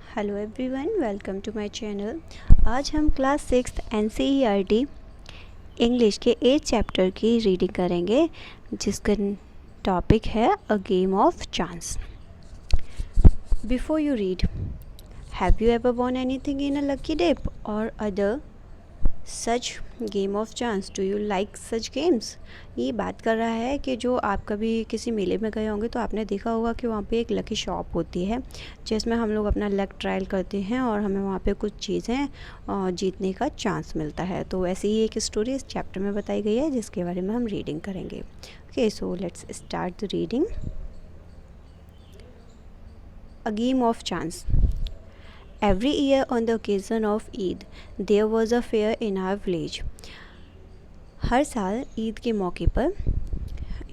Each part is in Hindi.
Hello everyone, welcome to my channel. आज हम क्लास 6 NCERT इंग्लिश के 8 चैप्टर की रीडिंग करेंगे, जिसका टॉपिक है a game of chance. Before you read, have you ever won anything in a lucky dip or other such game of chance? Do you like such games? ये बात कर रहा है कि जो आप कभी किसी मेले में गए होंगे तो आपने देखा होगा कि वहाँ पे एक लकी शॉप होती है, जिसमें हम लोग अपना लक ट्रायल करते हैं और हमें वहाँ पे कुछ चीज़ें जीतने का चांस मिलता है। तो ऐसे ही एक स्टोरी इस चैप्टर में बताई गई है, जिसके बारे में हम रीडिंग करेंगे। Okay, so let's start the reading. A game of chance. Every year on the occasion of Eid, there was a fair in our village. हर साल ईद के मौके पर,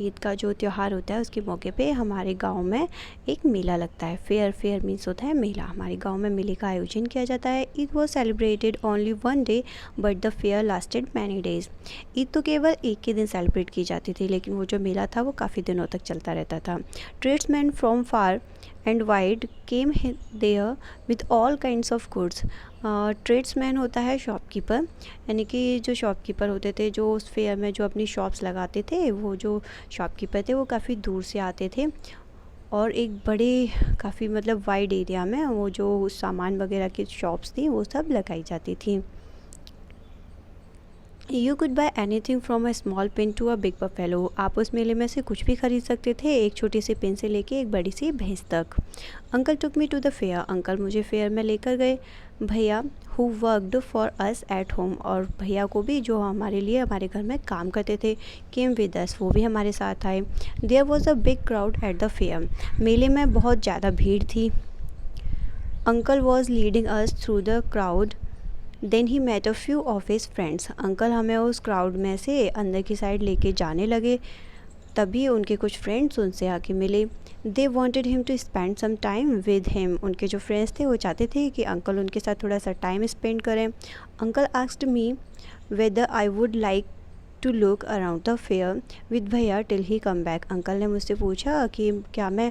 ईद का जो त्यौहार होता है उसके मौके पे हमारे गांव में एक मेला लगता है। फेयर मीन्स होता है मेला। हमारे गांव में मेले का आयोजन किया जाता है। Eid was celebrated only one day but the fair lasted many days. Eid तो केवल एक ही दिन सेलिब्रेट की जाती थी, लेकिन वो जो मेला था वो काफ़ी दिनों तक चलता रहता था। Tradesman from far and wide came there with all kinds of goods. Tradesman होता है शॉपकीपर, यानी कि जो शॉपकीपर होते थे, जो उस फेयर में जो अपनी शॉप्स लगाते थे, वो जो शॉपकीपर थे वो काफ़ी दूर से आते थे और एक बड़े काफ़ी मतलब वाइड एरिया में वो जो सामान वगैरह की शॉप्स थी वो सब लगाई जाती थी। You could buy anything from a small pin to a big buffalo. आप उस मेले में से कुछ भी खरीद सकते थे, एक छोटी सी पिन से लेके एक बड़ी सी भैंस तक। Uncle took me to the fair. Uncle मुझे फेयर में लेकर गए। भैया who worked for us at home. और भैया को भी, जो हमारे लिए हमारे घर में काम करते थे, केम विद अस, वो भी हमारे साथ आए। There was a big crowd at the fair. मेले में बहुत ज़्यादा भीड़ थी। Uncle was leading us through the crowd. Then he met a few of his friends. Uncle हमें उस क्राउड में से अंदर की साइड लेके जाने लगे। तभी उनके कुछ फ्रेंड्स उनसे आके मिले। They wanted him to spend some time with him. उनके जो फ्रेंड्स थे वो चाहते थे कि अंकल उनके साथ थोड़ा सा टाइम स्पेंड करें। Uncle asked me whether I would like to look around the fair with भैया till he came back. Uncle ने मुझसे पूछा कि क्या मैं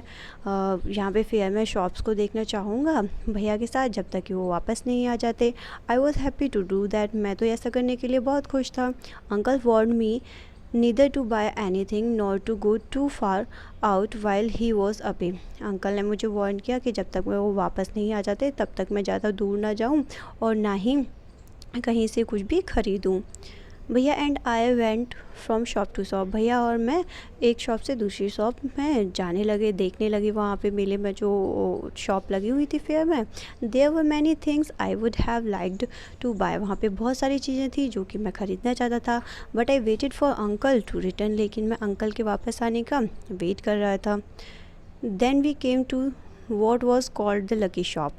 यहाँ पे फेयर में शॉप्स को देखना चाहूँगा भैया के साथ, जब तक कि वो वापस नहीं आ जाते। I was happy to do that. मैं तो ऐसा करने के लिए बहुत खुश था। Uncle warn me neither to buy anything nor to go too far out while he was away. Uncle ने मुझे वार्न किया कि जब तक वो वापस नहीं आ जाते तब तक मैं ज़्यादा दूर ना जाऊँ और ना ही कहीं से कुछ भी ख़रीदूँ। भैया and I went from shop to shop. भैया और मैं एक शॉप से दूसरी शॉप में जाने लगे, देखने लगे वहाँ पे मेले में जो शॉप लगी हुई थी फेयर में। There were many things I would have liked to buy. वहाँ पे बहुत सारी चीज़ें थी जो कि मैं ख़रीदना चाहता था। But I waited for uncle to return. लेकिन मैं अंकल के वापस आने का वेट कर रहा था। Then we came to what was called the lucky shop.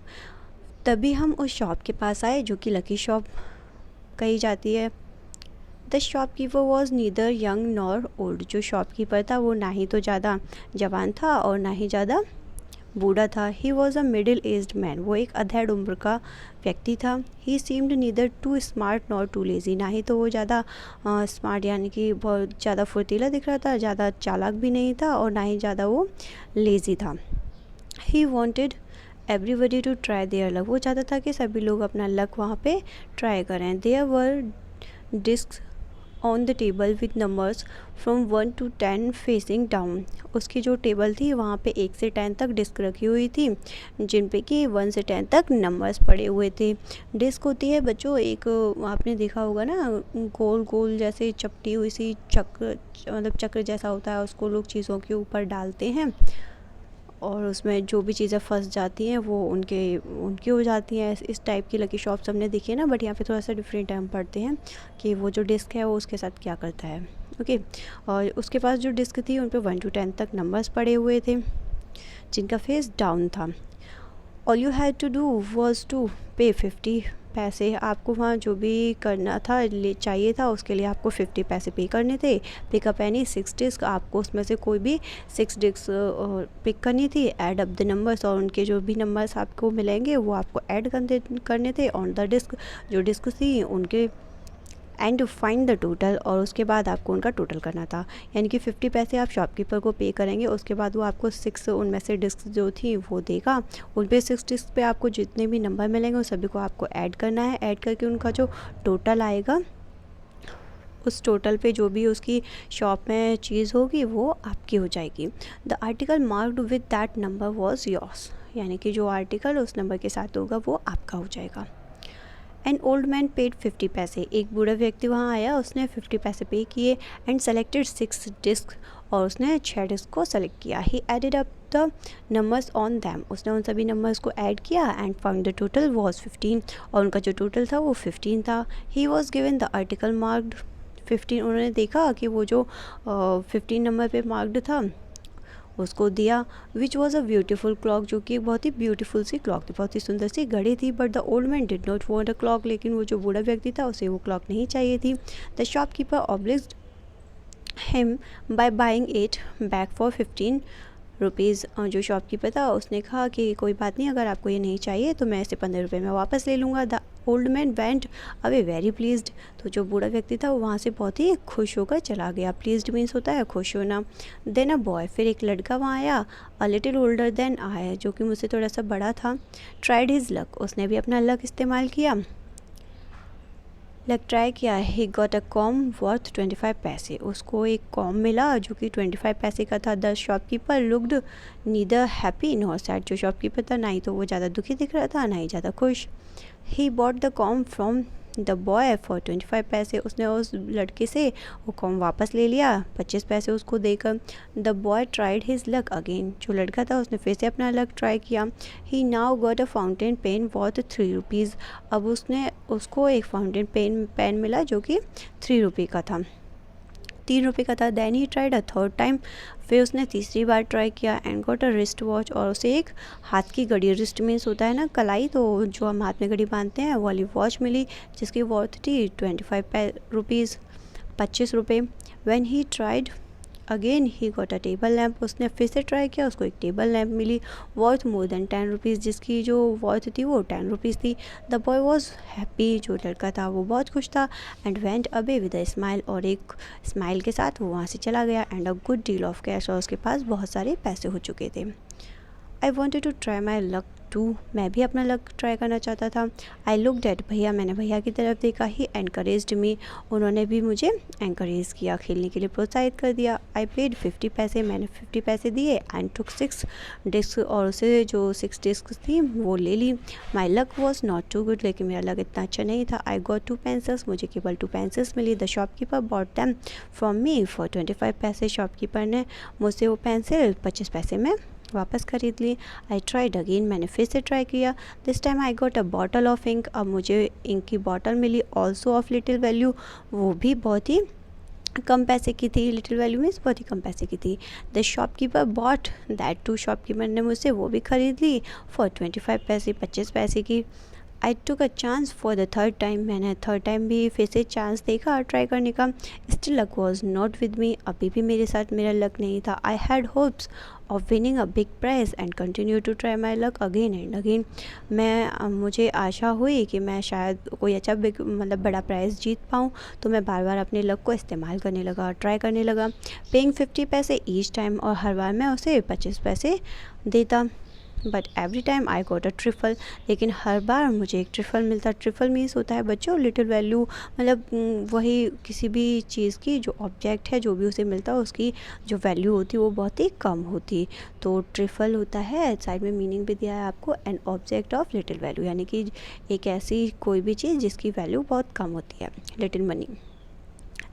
तभी हम उस शॉप के पास आए जो कि लकी शॉप कही जाती है। The shopkeeper was neither young nor old. जो शॉपकीपर था वो ना ही तो ज़्यादा जवान था और ना ही ज़्यादा बूढ़ा था। He was a middle aged man. वो एक अधेड़ उम्र का व्यक्ति था। He seemed neither too smart nor too lazy. ना ही तो वो ज़्यादा स्मार्ट यानी कि बहुत ज़्यादा फुर्तीला दिख रहा था, ज़्यादा चालाक भी नहीं था और ना ही ज़्यादा वो लेज़ी था। He wanted everybody to try their luck. वो चाहता था कि सभी लोग अपना लक वहाँ पे ट्राई करें। There were disc on the table with numbers from 1 to 10 facing down. उसकी जो टेबल थी वहाँ पे 1 से 10 तक डिस्क रखी हुई थी, जिन पे कि 1 से 10 तक नंबर्स पड़े हुए थे। डिस्क होती है बच्चों एक, आपने देखा होगा ना, गोल गोल जैसे चपटी हुई सी चक्र, मतलब चक्र जैसा होता है, उसको लोग चीज़ों के ऊपर डालते हैं और उसमें जो भी चीज़ें फंस जाती हैं वो उनकी हो जाती हैं। इस टाइप की लकी शॉप्स हमने देखी है ना, बट यहाँ पे थोड़ा सा डिफरेंट हम पढ़ते हैं कि वो जो डिस्क है वो उसके साथ क्या करता है। ओके, और उसके पास जो डिस्क थी उन पे 1 to 10 तक नंबर्स पड़े हुए थे, जिनका फेस डाउन था। All you had to do was to pay 50 पैसे। आपको वहाँ जो भी करना था, चाहिए था, उसके लिए आपको 50 पैसे पे करने थे। Pick up any 6 disc. आपको उसमें से कोई भी 6 डिस्क पिक करनी थी। Add up the numbers. और उनके जो भी नंबर्स आपको मिलेंगे वो आपको ऐड करने थे ऑन द डिस्क। जो डिस्क थी उनके एंड फाइंड द टोटल, और उसके बाद आपको उनका टोटल करना था। यानी कि 50 पैसे आप शॉपकीपर को पे करेंगे, उसके बाद वो आपको 6 उनमें से डिस्क जो थी वो देगा। उन पे 6 डिस्क पे आपको जितने भी नंबर मिलेंगे उस सभी को आपको ऐड करना है। ऐड करके उनका जो टोटल आएगा, उस टोटल पे जो भी उसकी शॉप में चीज़ होगी वो आपकी हो जाएगी। The article marked with that number was yours, यानी कि जो आर्टिकल उस नंबर के साथ होगा वो आपका हो जाएगा। एन ओल्ड मैन पेड 50 पैसे, एक बूढ़ा व्यक्ति वहाँ आया, उसने 50 पैसे पे किए। एंड सेलेक्टेड 6 डिस्क, और उसने 6 डिस्क को सेलेक्ट किया। He added up the numbers on them, उसने उन सभी नंबर्स को ऐड किया। And found the total was 15, और उनका जो टोटल था वो 15 था। He was given the article marked 15, उन्होंने देखा कि वो जो 15 नंबर पे मार्क्ड था उसको दिया। Which was a beautiful clock, जो कि बहुत ही ब्यूटीफुल सी क्लॉक थी, बहुत ही सुंदर सी घड़ी थी। But the old man did not want a clock, लेकिन वो जो बूढ़ा व्यक्ति था उसे वो क्लॉक नहीं चाहिए थी। The shopkeeper obliged him by buying it back for 15 rupees. जो शॉपकीपर था उसने कहा कि कोई बात नहीं, अगर आपको ये नहीं चाहिए तो मैं इसे 15 रुपये में वापस ले लूँगा। The old man went away very pleased, तो जो बूढ़ा व्यक्ति था वो वहाँ से बहुत ही खुश होकर चला गया। प्लीज्ड मीन्स होता है खुश होना। देन अ बॉय, फिर एक लड़का वहाँ आया, a little older than I, जो कि मुझसे थोड़ा सा बड़ा था। ट्राइड हिज लक, उसने भी अपना लक इस्तेमाल किया, लक ट्राई किया। He got a com worth 25 पैसे, उसको एक कॉम मिला जो कि 25 पैसे का था। The shopkeeper looked neither happy nor sad, जो शॉपकीपर था ना ही तो वो ज़्यादा दुखी दिख रहा था ना ही ज़्यादा खुश। He bought the com from the boy for 25 पैसे, उसने उस लड़के से वो कॉम वापस ले लिया 25 पैसे उसको देकर। The boy tried his luck again, जो लड़का था उसने फिर से अपना लक ट्राई किया। He now got a fountain pen worth 3 rupees, अब उसको एक फाउंटेन पेन मिला जो कि 3 रुपये का था, 3 रुपये का था। Then he tried a third time, फिर उसने तीसरी बार ट्राई किया। And got a wrist watch, और उसे एक हाथ की घड़ी, रिस्ट मीन्स होता है ना कलाई, तो जो हम हाथ में घड़ी बांधते हैं वो वाली वॉच मिली जिसकी वर्थ थी 25 रुपीज़, 25 रुपये। When he tried again he got a table lamp, उसने फिर से ट्राई किया, उसको एक टेबल लैम्प मिली वर्थ मोर देन 10 रुपीज़, जिसकी जो वर्थ थी वो 10 रुपीज़ थी। द बॉय वॉज हैप्पी, जो लड़का था वो बहुत खुश था। And went away with a smile, और एक स्माइल के साथ वो वहाँ से चला गया। And a good deal of cash, और उसके पास बहुत सारे पैसे हो चुके थे। I wanted to try my luck too, मैं भी अपना लक ट्राई करना चाहता था। आई लुक डेट भैया, मैंने भैया की तरफ देखा। ही एनकरेज्ड मी, उन्होंने भी मुझे एनकरेज किया, खेलने के लिए प्रोत्साहित कर दिया। आई पेड 50 पैसे, मैंने 50 पैसे दिए। एंड टुक 6 डिस्क, और उसे जो 6 डिस्क थी वो ले ली। My luck was not too good, लेकिन मेरा लक इतना अच्छा नहीं था। आई गॉट 2 पेंसिल्स, मुझे केवल 2 पेंसिल्स मिली। The shopkeeper bought them from me for 25 पैसे, शॉपकीपर ने मुझसे वो पेंसिल 25 पैसे में वापस खरीद ली। आई ट्राइड अगेन, मैंने फिर से ट्राई किया। This time I got a bottle of ink, अब मुझे इंक की बॉटल मिली, ऑल्सो ऑफ लिटिल वैल्यू, वो भी बहुत ही कम पैसे की थी। लिटिल वैल्यू मीन्स बहुत ही कम पैसे की थी। The shopkeeper bought that too, shopkeeper ने मुझसे वो भी खरीद ली फॉर 25 पैसे, 25 पैसे की। I took a chance for the third time, मैंने थर्ड टाइम भी फिर से चांस देखा ट्राई करने का। Still luck was not with me, अभी भी मेरे साथ मेरा लक नहीं था। I had hopes of winning a big prize and continue to try my luck again and again, मुझे आशा हुई कि मैं शायद कोई अच्छा बिग मतलब बड़ा प्राइज़ जीत पाऊँ, तो मैं बार बार अपने लक को इस्तेमाल करने लगा, ट्राई करने लगा। पेइंग 50 पैसे ईच टाइम, और हर बार मैं उसे 25 पैसे देता। But every time I got a trifle, लेकिन हर बार मुझे एक ट्रिफल मिलता। ट्रिफल मीन्स होता है बच्चों लिटिल वैल्यू, मतलब वही किसी भी चीज़ की जो ऑब्जेक्ट है जो भी उसे मिलता है उसकी जो वैल्यू होती है वो बहुत ही कम होती। तो ट्रिफल होता है, साइड में मीनिंग भी दिया है आपको, an object of little value, यानी कि एक ऐसी कोई भी चीज़ जिसकी वैल्यू बहुत कम होती है, little money.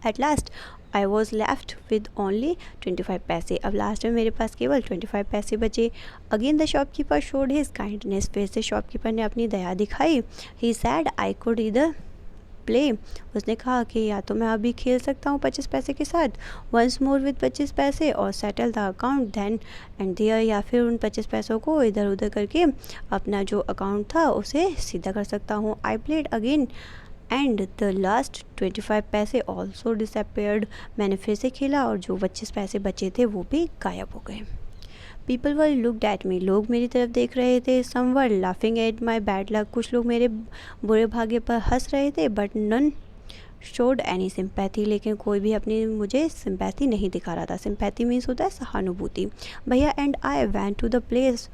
At last I was left with only 25 पैसे, अब लास्ट में मेरे पास केवल 25 पैसे बचे। Again the shopkeeper showed his kindness, फिर से शॉपकीपर ने अपनी दया दिखाई। ही सैड आई कुड इधर प्ले, उसने कहा कि या तो मैं अभी खेल सकता हूँ 25 पैसे के साथ वंस मोर विद 25 पैसे, और settle the account then and there, या फिर उन 25 पैसों को इधर उधर करके अपना जो अकाउंट था उसे सीधा कर सकता हूँ। I played again and the last 25 पैसे ऑल्सो डिसअपेयर्ड, मैंने फिर से खेला और जो 25 पैसे बचे थे वो भी गायब हो गए। People were looked at me, लोग मेरी तरफ देख रहे थे। Some were laughing at my bad luck, कुछ लोग मेरे बुरे भाग्य पर हंस रहे थे। But none showed any sympathy, लेकिन कोई भी अपनी मुझे सिंपैथी नहीं दिखा रहा था। सिंपैथी मीन्स होता है सहानुभूति। भैया and I went to the place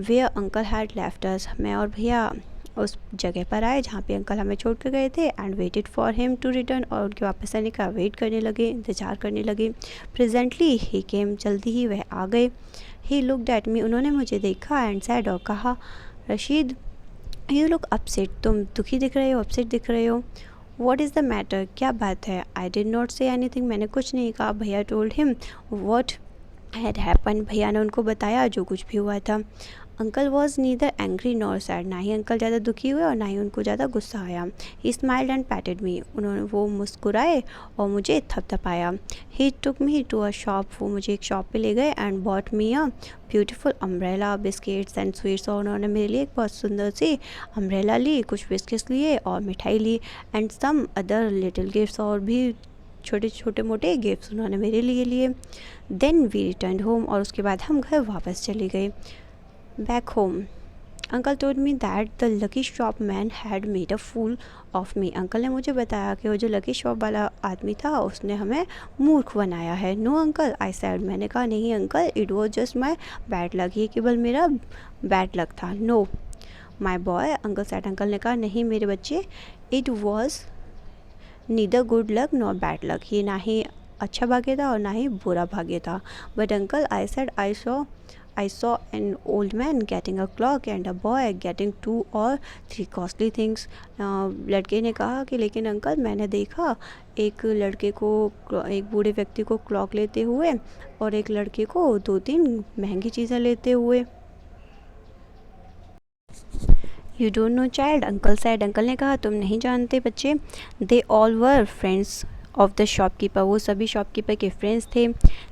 where uncle had left us, मैं और भैया उस जगह पर आए जहाँ पे अंकल हमें छोड़ कर गए थे। And waited for him to return, और उनके वापस आने का वेट करने लगे, इंतज़ार करने लगे। प्रेजेंटली ही केम, जल्दी ही वह आ गए। ही लुक्ड एट मी, उन्होंने मुझे देखा एंड सैड, और कहा रशीद यू लुक अपसेट, तुम दुखी दिख रहे हो, अपसेट दिख रहे हो। वॉट इज़ द मैटर, क्या बात है। I did not say anything, मैंने कुछ नहीं कहा। भैया told him what had happen, भैया ने उनको बताया जो कुछ भी हुआ था। Uncle was neither angry nor sad, ना ही अंकल ज़्यादा दुखी हुए और ना ही उनको ज़्यादा गुस्सा आया। ही स्माइल्ड एंड पैटेड मी, उन्होंने वो मुस्कुराए और मुझे थपथपाया। ही टुक मी टू अ शॉप, वो मुझे एक शॉप पे ले गए। And bought me a beautiful umbrella, biscuits and sweets, और उन्होंने मेरे लिए एक बहुत सुंदर सी अम्ब्रेला ली, कुछ बिस्किट्स लिए और मिठाई ली। And some other little gifts, और भी छोटे मोटे गिफ्ट्स उन्होंने मेरे लिए लिए। देन वी रिटर्न होम, और उसके बाद हम घर वापस चले गए। Back home, uncle told me that the lucky shop man had made a fool of me, uncle ने मुझे बताया कि वो जो लकी शॉप वाला आदमी था उसने हमें मूर्ख बनाया है। नो अंकल, आई सैड, मैंने कहा नहीं uncle, it was just my bad luck, ये केवल मेरा बैड लक था। Know my boy, uncle said, uncle ने कहा नहीं मेरे बच्चे, it was neither good luck nor bad luck, ये ना ही अच्छा भाग्य था और ना ही बुरा भाग्य था। But uncle, I said, I saw an old man getting a clock and a boy getting 2 or 3 costly things. लड़के ने कहा कि लेकिन अंकल मैंने देखा एक लड़के को, एक बूढ़े व्यक्ति को क्लॉक लेते हुए और एक लड़के को 2-3 महंगी चीज़ें लेते हुए। You don't know child, uncle said, uncle ने कहा तुम नहीं जानते बच्चे। They all were friends of the shopkeeper, वो सभी शॉपकीपर के फ्रेंड्स थे।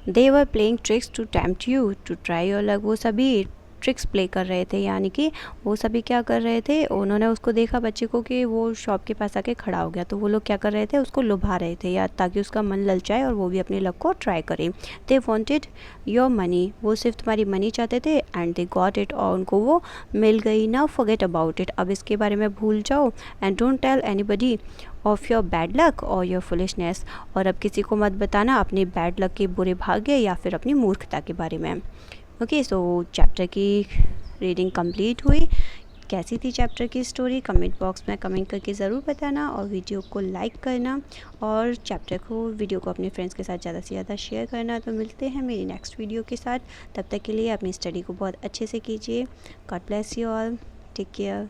They were playing tricks to tempt you to try your luck, वो सभी ट्रिक्स प्ले कर रहे थे, यानी कि वो सभी क्या कर रहे थे, उन्होंने उसको देखा बच्चे को कि वो शॉप के पास आके खड़ा हो गया, तो वो लोग क्या कर रहे थे, उसको लुभा रहे थे या ताकि उसका मन ललचाए और वो भी अपने लक को ट्राई करे। दे वॉन्टेड योर मनी, वो सिर्फ तुम्हारी मनी चाहते थे। एंड दे गॉट इट, और उनको वो मिल गई। नाउ फॉरगेट अबाउट इट, अब इसके बारे में भूल जाओ। And don't tell anybody of your bad luck और योर फुलिशनेस, और अब किसी को मत बताना अपने बैड लक के बुरे भाग्य या फिर अपनी मूर्खता के बारे में। ओके, सो चैप्टर की रीडिंग कंप्लीट हुई। कैसी थी चैप्टर की स्टोरी, कमेंट बॉक्स में कमेंट करके ज़रूर बताना, और वीडियो को लाइक करना और वीडियो को अपने फ्रेंड्स के साथ ज़्यादा से ज़्यादा शेयर करना। तो मिलते हैं मेरी नेक्स्ट वीडियो के साथ, तब तक के लिए अपनी स्टडी को बहुत अच्छे से कीजिए। God bless you all, take care.